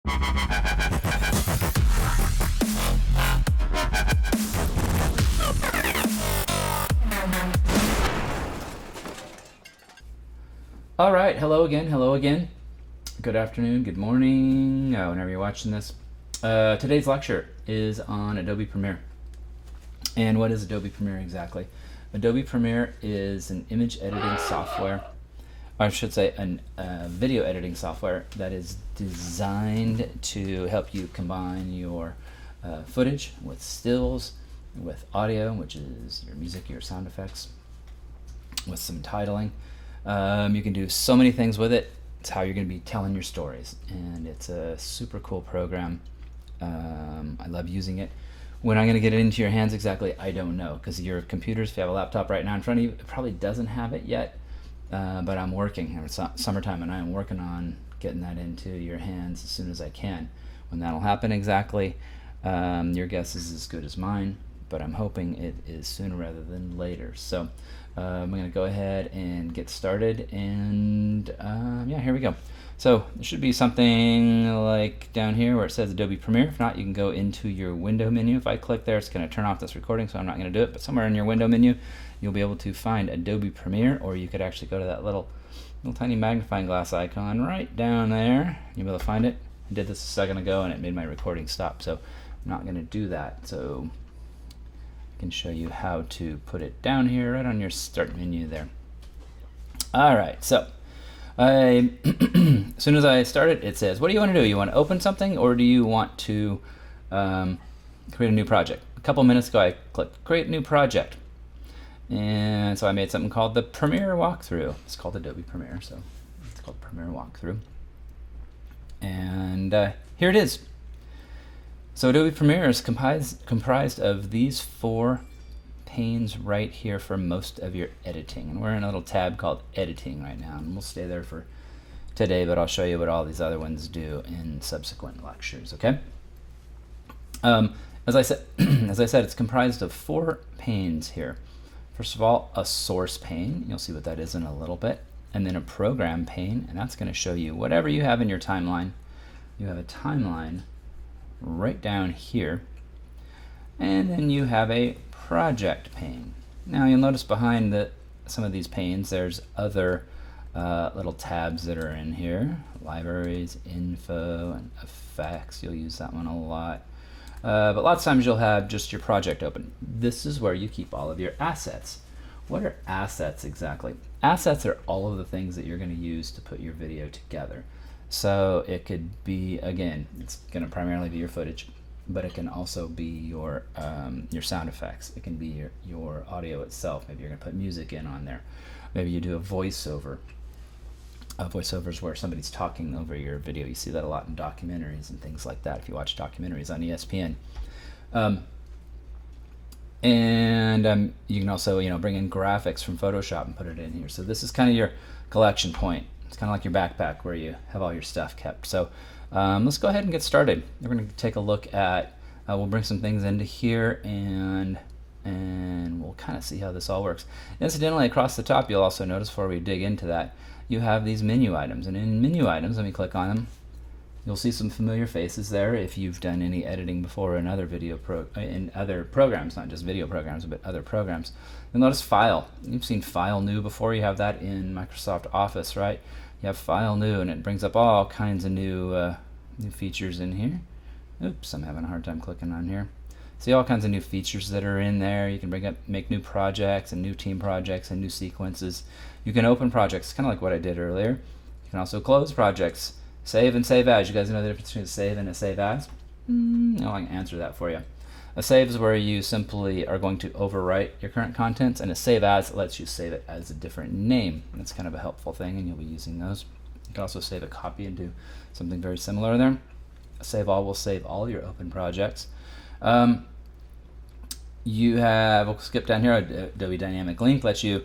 All right, hello again. Good afternoon, good morning, whenever you're watching this. Today's lecture is on Adobe Premiere. And what is Adobe Premiere exactly? Adobe Premiere is an image editing software, or I should say a video editing software that is designed to help you combine your footage with stills, with audio, which is your music, your sound effects, with some titling. You can do so many things with it. It's how you're going to be telling your stories, and it's a super cool program. I love using it. When I'm going to get it into your hands exactly, I don't know, because your computers, if you have a laptop right now in front of you, it probably doesn't have it yet, but I'm working. It's summertime, and I'm working on getting that into your hands as soon as I can. When that'll happen exactly, your guess is as good as mine, but I'm hoping it is sooner rather than later. So I'm going to go ahead and get started, and yeah, here we go. So there should be something like down here where it says Adobe Premiere. If not, you can go into your window menu. If I click there, it's going to turn off this recording, so I'm not going to do it, but somewhere in your window menu, you'll be able to find Adobe Premiere, or you could actually go to that little tiny magnifying glass icon right down there. You'll be able to find it. I did this a second ago, and it made my recording stop, so I'm not going to do that. So I can show you how to put it down here right on your start menu there. All right, so as soon as I started, it says, what do you want to do? You want to open something, or do you want to create a new project? A couple minutes ago, I clicked create new project, and so I made something called the Premiere Walkthru. It's called Adobe Premiere, so it's called Premiere Walkthru, and here it is. So Adobe Premiere is comprised of these 4 panes right here for most of your editing. And we're in a little tab called Editing right now, and we'll stay there for today, but I'll show you what all these other ones do in subsequent lectures, okay? As I said, it's comprised of 4 panes here. First of all, a source pane. You'll see what that is in a little bit. And then a program pane, and that's going to show you whatever you have in your timeline. You have a timeline right down here, and then you have a project pane. Now you'll notice behind some of these panes there's other little tabs that are in here: libraries, info, and effects. You'll use that one a lot, but lots of times you'll have just your project open. This is where you keep all of your assets. What are assets exactly? Assets are all of the things that you're going to use to put your video together. So it could be, again, it's going to primarily be your footage, but it can also be your sound effects. It can be your audio itself. Maybe you're going to put music in on there. Maybe you do a voiceover. A voiceover is where somebody's talking over your video. You see that a lot in documentaries and things like that if you watch documentaries on ESPN. And you can also bring in graphics from Photoshop and put it in here. So this is kind of your collection point. It's kind of like your backpack where you have all your stuff kept. So let's go ahead and get started. We're going to take a look at, we'll bring some things into here, and we'll kind of see how this all works. Incidentally, across the top, you'll also notice before we dig into that, you have these menu items. And in menu items, let me click on them. You'll see some familiar faces there if you've done any editing before in other in other programs, not just video programs, but other programs. You'll notice File. You've seen File New before. You have that in Microsoft Office, right? You have File New, and it brings up all kinds of new features in here. Oops, I'm having a hard time clicking on here. See all kinds of new features that are in there. You can make new projects and new team projects and new sequences. You can open projects, kind of like what I did earlier. You can also close projects. Save and save as. You guys know the difference between a save and a save as? No, I can answer that for you. A save is where you simply are going to overwrite your current contents, and a save as lets you save it as a different name. That's kind of a helpful thing, and you'll be using those. You can also save a copy and do something very similar there. A save all will save all your open projects. We'll skip down here. Adobe Dynamic Link lets you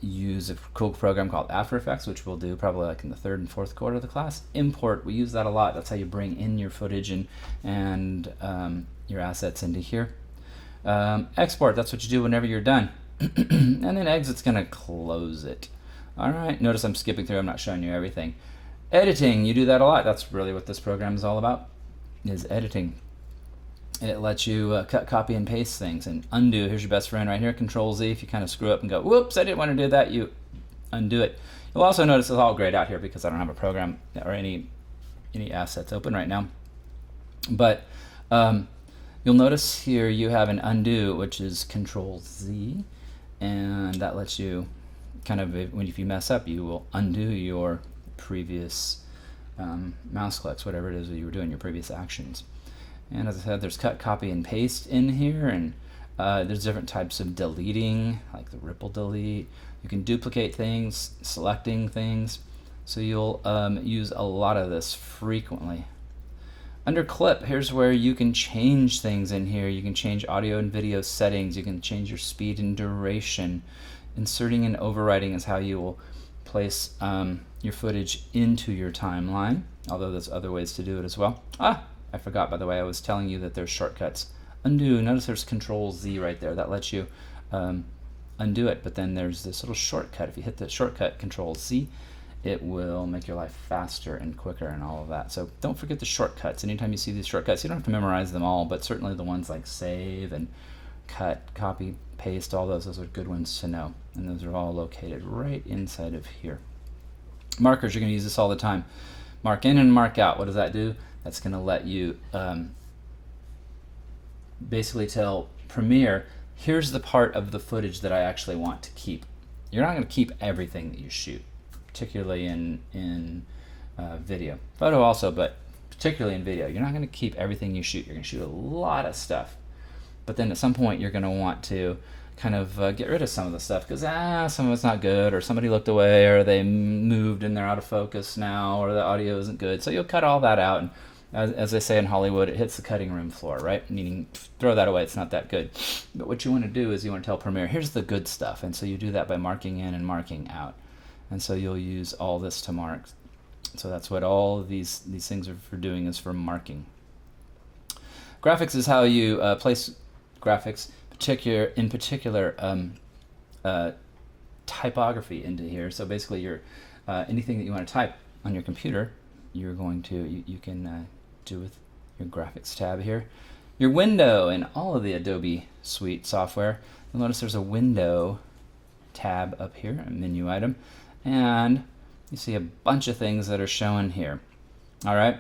use a cool program called After Effects, which we'll do probably like in the 3rd and 4th quarter of the class. Import, we use that a lot. That's how you bring in your footage and your assets into here. Export, that's what you do whenever you're done. And then exit's going to close it. All right, notice I'm skipping through. I'm not showing you everything. Editing, you do that a lot. That's really what this program is all about, is editing. It lets you cut, copy, and paste things and undo. Here's your best friend right here, Control Z. If you kind of screw up and go, whoops, I didn't want to do that, you undo it. You'll also notice it's all grayed out here because I don't have a program or any assets open right now. But you'll notice here you have an undo, which is Control Z, and that lets you kind of, if you mess up, you will undo your previous mouse clicks, whatever it is that you were doing, your previous actions. And as I said, there's cut, copy, and paste in here, and there's different types of deleting, like the ripple delete. You can duplicate things, selecting things, so you'll use a lot of this frequently. Under clip, here's where you can change things in here. You can change audio and video settings. You can change your speed and duration. Inserting and overwriting is how you will place your footage into your timeline, although there's other ways to do it as well. I forgot, by the way, I was telling you that there's shortcuts. Undo, notice there's Control Z right there. That lets you undo it, but then there's this little shortcut. If you hit the shortcut Control Z, it will make your life faster and quicker and all of that. So don't forget the shortcuts. Anytime you see these shortcuts, you don't have to memorize them all, but certainly the ones like save and cut, copy, paste, all those are good ones to know. And those are all located right inside of here. Markers, you're going to use this all the time. Mark in and mark out. What does that do? That's going to let you basically tell Premiere, here's the part of the footage that I actually want to keep. You're not going to keep everything that you shoot, particularly in video. Photo also, but particularly in video. You're not going to keep everything you shoot. You're going to shoot a lot of stuff. But then at some point you're going to want to kind of get rid of some of the stuff because some of it's not good, or somebody looked away, or they moved and they're out of focus now, or the audio isn't good. So you'll cut all that out, and as they say in Hollywood, it hits the cutting room floor, right? Meaning throw that away, it's not that good. But what you want to do is you want to tell Premiere, here's the good stuff, and so you do that by marking in and marking out. And so you'll use all this to mark. So that's what all of these things are for doing, is for marking. Graphics is how you place graphics, in particular typography into here. So basically your anything that you want to type on your computer, you're going to, you can do with your graphics tab here. Your window in all of the Adobe suite software, you'll notice there's a window tab up here, a menu item, and you see a bunch of things that are shown here. All right,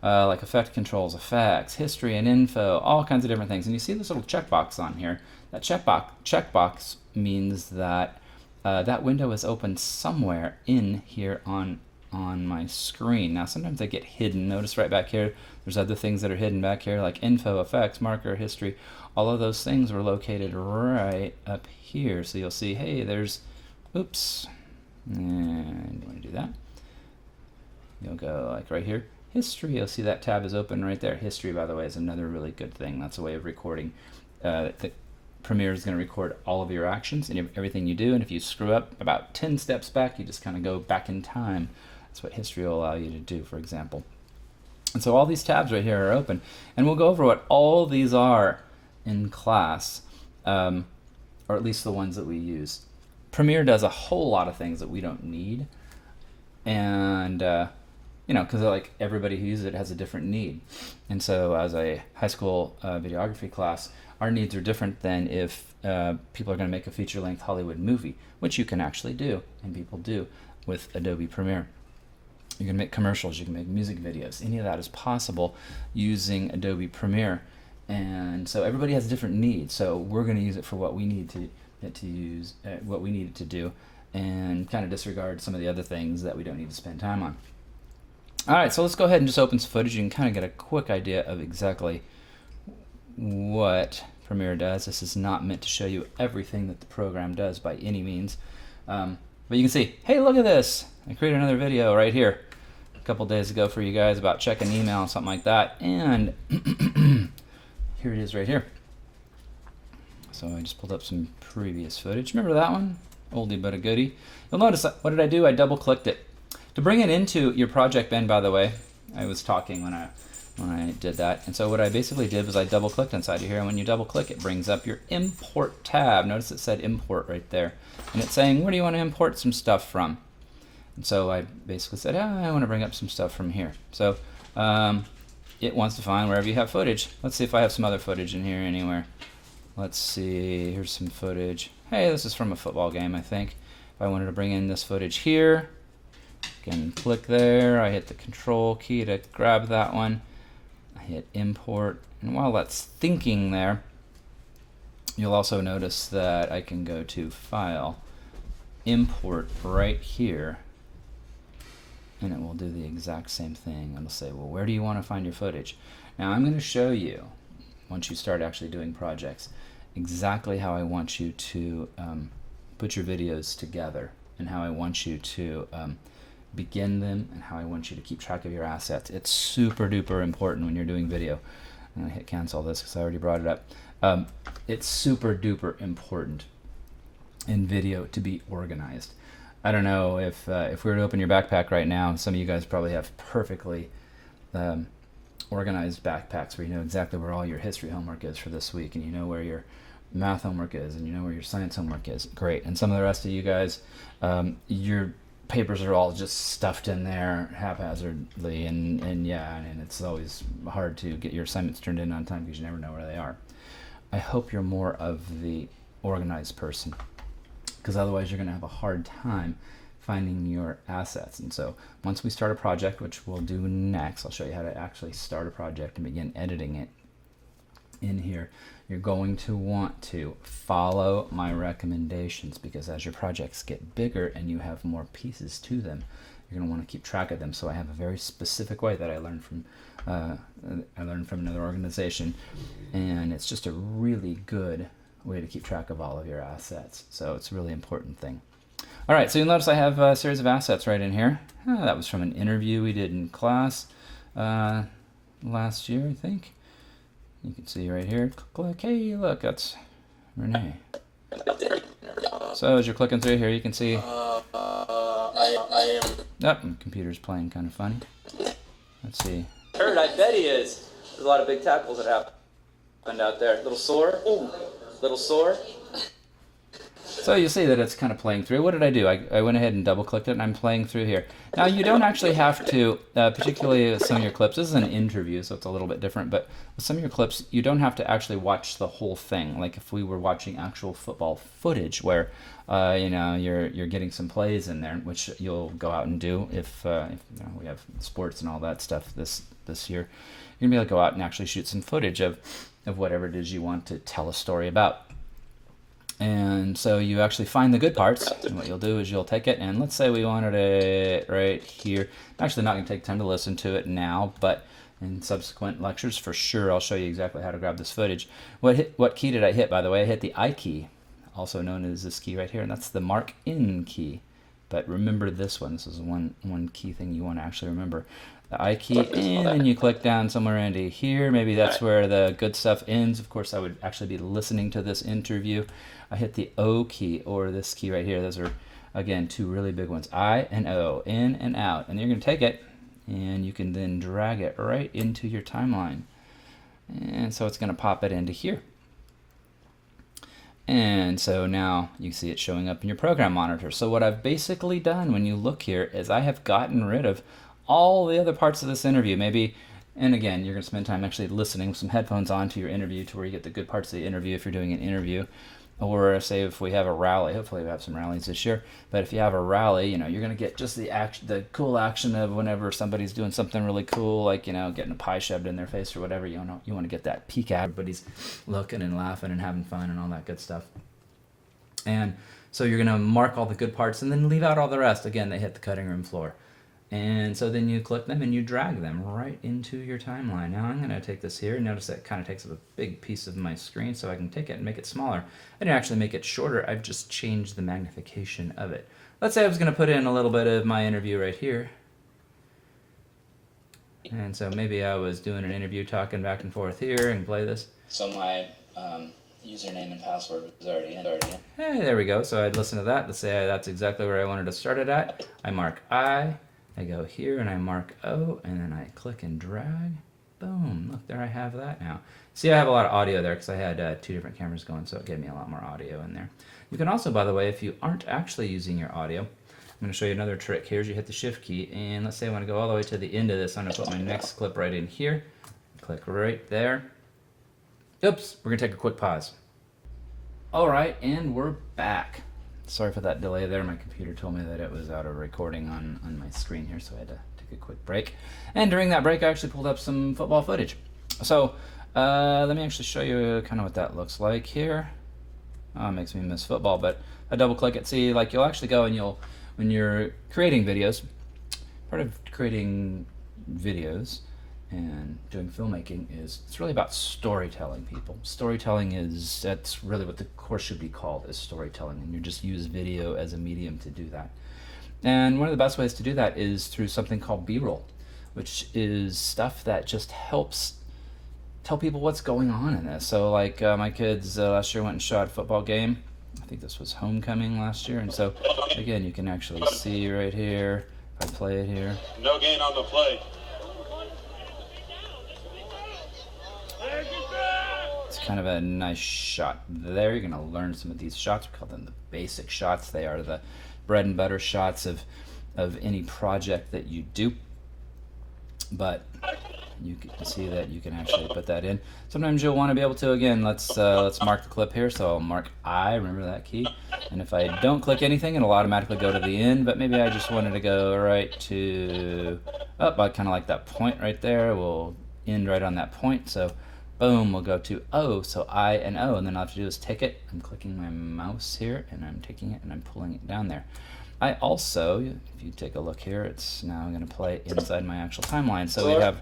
like effect controls, effects, history and info, all kinds of different things. And you see this little checkbox on here. That checkbox means that that window is open somewhere in here on my screen. Now sometimes they get hidden. Notice right back here, there's other things that are hidden back here, like info, effects, marker, history. All of those things were located right up here. So you'll see, hey, there's, oops, and you want to do that. You'll go like right here, history. You'll see that tab is open right there. History, by the way, is another really good thing. That's a way of recording. The Premiere is going to record all of your actions and everything you do. And if you screw up about 10 steps back, you just kind of go back in time. That's what history will allow you to do, for example. And so all these tabs right here are open. And we'll go over what all these are in class, or at least the ones that we use. Premiere does a whole lot of things that we don't need. And, you know, because like everybody who uses it has a different need. And so as a high school videography class, our needs are different than if people are going to make a feature-length Hollywood movie, which you can actually do, and people do with Adobe Premiere. You can make commercials, you can make music videos. Any of that is possible using Adobe Premiere. And so everybody has different needs. So we're going to use it for what we need to use, what we need it to do, and kind of disregard some of the other things that we don't need to spend time on. All right, so let's go ahead and just open some footage. You can kind of get a quick idea of exactly what Premiere does. This is not meant to show you everything that the program does by any means. But you can see, hey, look at this. I created another video right here a couple days ago for you guys about checking email and something like that. And here it is right here. So I just pulled up some previous footage. Remember that one? Oldie but a goodie. You'll notice, what did I do? I double clicked it. To bring it into your project bin, by the way, I was talking when I did that. And so what I basically did was I double clicked inside of here, and when you double click, it brings up your import tab. Notice it said import right there. And it's saying, where do you want to import some stuff from? And so I basically said, I want to bring up some stuff from here. So it wants to find wherever you have footage. Let's see if I have some other footage in here anywhere. Let's see, here's some footage. Hey, this is from a football game, I think. If I wanted to bring in this footage here, again, click there. I hit the control key to grab that one. I hit import. And while that's thinking there, you'll also notice that I can go to File, Import right here, and it will do the exact same thing. It'll say, well, where do you want to find your footage? Now I'm going to show you, once you start actually doing projects, exactly how I want you to put your videos together, and how I want you to begin them, and how I want you to keep track of your assets. It's super duper important when you're doing video. I'm going to hit cancel this because I already brought it up. It's super duper important in video to be organized. I don't know if we were to open your backpack right now, some of you guys probably have perfectly organized backpacks where you know exactly where all your history homework is for this week, and you know where your math homework is, and you know where your science homework is. Great. And some of the rest of you guys, your papers are all just stuffed in there haphazardly, and it's always hard to get your assignments turned in on time because you never know where they are. I hope you're more of the organized person, because otherwise you're going to have a hard time finding your assets. And so once we start a project, which we'll do next, I'll show you how to actually start a project and begin editing it in here. You're going to want to follow my recommendations, because as your projects get bigger and you have more pieces to them, you're going to want to keep track of them. So I have a very specific way that I learned from another organization, and it's just a really good way to keep track of all of your assets. So it's a really important thing. All right, so you'll notice I have a series of assets right in here. That was from an interview we did in class last year, I think. You can see right here, click, hey, look, that's Renee. So as you're clicking through here, you can see, my computer's playing kind of funny. Let's see. Hurt, I bet he is. There's a lot of big tackles that happened out there. Little sore. Ooh. Little sore. So you see that it's kind of playing through. What did I do? I went ahead and double clicked it, and I'm playing through here. Now you don't actually have to, particularly with some of your clips, this is an interview, so it's a little bit different, but with some of your clips, you don't have to actually watch the whole thing. Like if we were watching actual football footage where, you're getting some plays in there, which you'll go out and do if we have sports and all that stuff this year. You're going to be able to go out and actually shoot some footage of whatever it is you want to tell a story about. And so you actually find the good parts, and what you'll do is you'll take it, and let's say we wanted it right here. I'm actually not going to take time to listen to it now, but in subsequent lectures for sure I'll show you exactly how to grab this footage. What key did I hit, by the way? I hit the I key, also known as this key right here, and that's the mark in key. But remember this one. This is one key thing you want to actually remember. The I key, and then you click down somewhere into here. Maybe that's where the good stuff ends. Of course, I would actually be listening to this interview. I hit the O key, or this key right here. Those are, again, two really big ones. I and O, in and out. And you're going to take it, and you can then drag it right into your timeline. And so it's going to pop it into here. And so now you see it showing up in your program monitor. So what I've basically done when you look here is I have gotten rid of all the other parts of this interview. Maybe, and again, you're going to spend time actually listening with some headphones on to your interview to where you get the good parts of the interview if you're doing an interview. Or say if we have a rally, hopefully we have some rallies this year, but if you have a rally, you're going to get just the action, the cool action of whenever somebody's doing something really cool, like, getting a pie shoved in their face or whatever. You want to get that peek at everybody's looking and laughing and having fun and all that good stuff. And so you're going to mark all the good parts and then leave out all the rest. Again, they hit the cutting room floor. And so then you click them and you drag them right into your timeline. Now I'm going to take this here. Notice that it kind of takes up a big piece of my screen, so I can take it and make it smaller. I didn't actually make it shorter. I've just changed the magnification of it. Let's say I was going to put in a little bit of my interview right here. And so maybe I was doing an interview talking back and forth here and play this. So my username and password was already in. Hey, there we go. So I'd listen to that. Let's say that's exactly where I wanted to start it at. I mark I go here and I mark O, and then I click and drag. Boom. Look, there I have that now. See, I have a lot of audio there because I had two different cameras going, so it gave me a lot more audio in there. You can also, by the way, if you aren't actually using your audio, I'm going to show you another trick. Here's you hit the shift key, and let's say I want to go all the way to the end of this. I'm going to put my next clip right in here. Click right there. Oops, we're going to take a quick pause. All right, and we're back. Sorry for that delay there. My computer told me that it was out of recording on my screen here, so I had to take a quick break. And during that break, I actually pulled up some football footage. So let me actually show you kind of what that looks like here. Oh, it makes me miss football, but I double click it. See, like you'll actually go and when you're creating videos, part of creating videos and doing filmmaking is it's really about storytelling, people. Storytelling that's really what the course should be called, is storytelling, and you just use video as a medium to do that. And one of the best ways to do that is through something called B-roll, which is stuff that just helps tell people what's going on in this. So like my kids last year went and shot a football game. I think this was homecoming last year, and so again you can actually see right here, if I play it here. No gain on the play. It's kind of a nice shot there. You're going to learn some of these shots. We call them the basic shots. They are the bread and butter shots of any project that you do. But you can see that you can actually put that in. Sometimes you'll want to be able to, again, let's mark the clip here. So I'll mark I, remember that key. And if I don't click anything, it'll automatically go to the end. But maybe I just wanted to go right to, I kind of like that point right there. We'll end right on that point. So boom, we'll go to O, so I and O, and then all I have to do is take it. I'm clicking my mouse here, and I'm taking it, and I'm pulling it down there. I also, if you take a look here, it's now going to play inside my actual timeline. So we have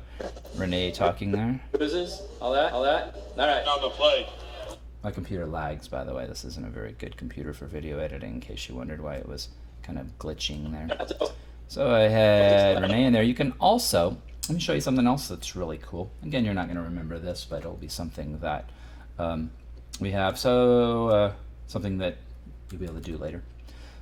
Renee talking there. Bruises, all that. All right. On the play. My computer lags, by the way. This isn't a very good computer for video editing, in case you wondered why it was kind of glitching there. So I had Renee in there. You can also, let me show you something else that's really cool. Again, you're not going to remember this, but it'll be something that we have. So something that you'll be able to do later.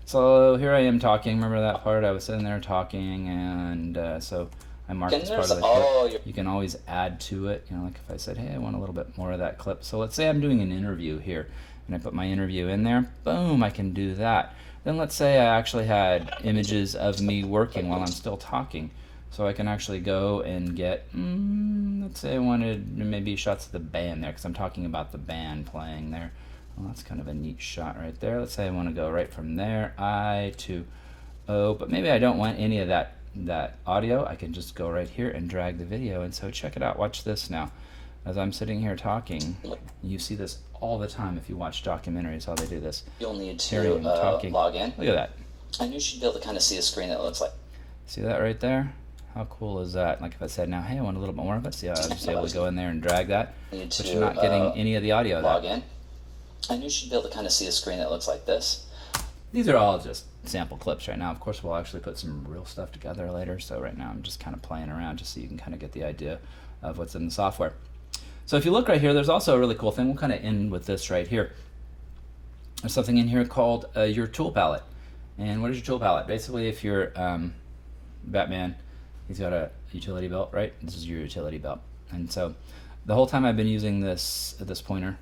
So here I am talking. Remember that part? I was sitting there talking, and so I marked this part of the clip. You can always add to it. You know, like if I said, hey, I want a little bit more of that clip. So let's say I'm doing an interview here, and I put my interview in there. Boom, I can do that. Then let's say I actually had images of me working while I'm still talking. So I can actually go and get, let's say I wanted maybe shots of the band there, because I'm talking about the band playing there. Well, that's kind of a neat shot right there. Let's say I want to go right from there, I to O, but maybe I don't want any of that audio. I can just go right here and drag the video. And so check it out. Watch this now. As I'm sitting here talking, you see this all the time if you watch documentaries, how they do this. You'll need to log in. Look at that. And you should be able to kind of see a screen that looks like. See that right there? How cool is that? Like if I said now, hey, I want a little bit more of it. See how I'm just able to go in there and drag that, but you're not getting any of the audio. Log in. And you should be able to kind of see a screen that looks like this. These are all just sample clips right now. Of course, we'll actually put some real stuff together later. So right now I'm just kind of playing around just so you can kind of get the idea of what's in the software. So if you look right here, there's also a really cool thing. We'll kind of end with this right here. There's something in here called your tool palette. And what is your tool palette? Basically, if you're Batman, he's got a utility belt, right? This is your utility belt. And so the whole time I've been using this pointer,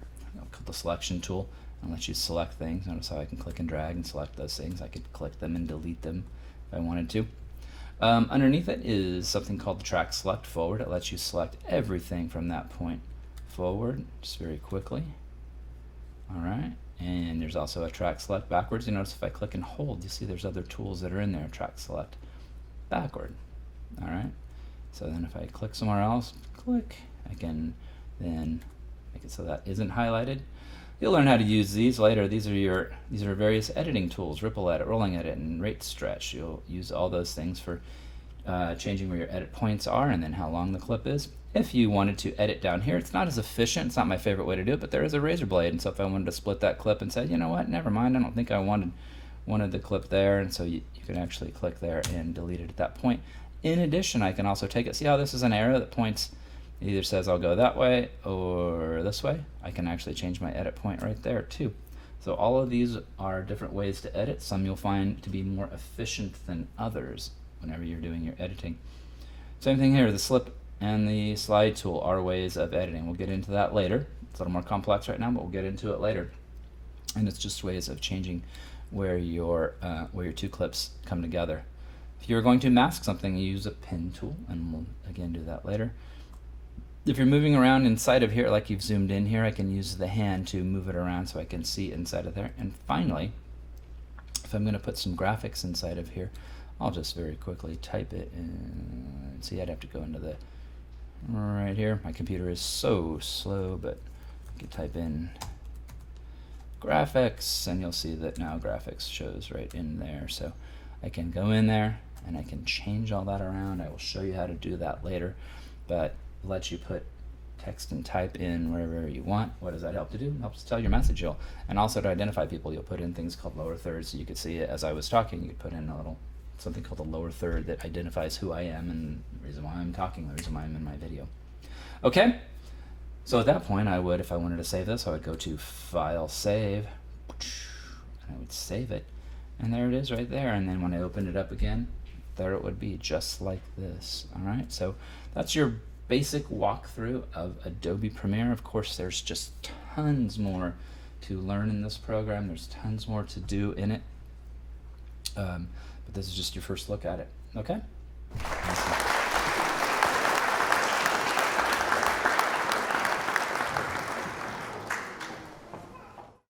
called the selection tool, and lets you select things. Notice how I can click and drag and select those things. I could click them and delete them if I wanted to. Underneath it is something called the track select forward. It lets you select everything from that point forward, just very quickly. All right, and there's also a track select backwards. You notice if I click and hold, you see there's other tools that are in there. Track select backward. All right, so then if I click somewhere else, click, I can then make it so that isn't highlighted. You'll learn how to use these later. These are various editing tools: ripple edit, rolling edit, and rate stretch. You'll use all those things for changing where your edit points are and then how long the clip is. If you wanted to edit down here, it's not as efficient. It's not my favorite way to do it, but there is a razor blade. And so if I wanted to split that clip and say, you know what, never mind, I don't think I wanted the clip there, and so you can actually click there and delete it at that point. In addition, I can also take it. See how this is an arrow that points, it either says I'll go that way or this way. I can actually change my edit point right there too. So all of these are different ways to edit. Some you'll find to be more efficient than others whenever you're doing your editing. Same thing here, the slip and the slide tool are ways of editing. We'll get into that later. It's a little more complex right now, but we'll get into it later. And it's just ways of changing where your two clips come together. If you're going to mask something, you use a pen tool, and we'll again do that later. If you're moving around inside of here, like you've zoomed in here, I can use the hand to move it around so I can see inside of there. And finally, if I'm going to put some graphics inside of here, I'll just very quickly type it in. See, I'd have to go into the right here. My computer is so slow, but I can type in graphics, and you'll see that now graphics shows right in there. So I can go in there and I can change all that around. I will show you how to do that later, but it lets you put text and type in wherever you want. What does that help to do? It helps tell your message. And also to identify people, you'll put in things called lower thirds, so you could see it as I was talking. You could put in a little something called a lower third that identifies who I am and the reason why I'm talking, the reason why I'm in my video. Okay, so at that point, I would, if I wanted to save this, I would go to File, Save, and I would save it. And there it is right there. And then when I open it up again, there it would be, just like this. All right, so that's your basic walkthrough of Adobe Premiere. Of course, there's just tons more to learn in this program. There's tons more to do in it. But this is just your first look at it. Okay?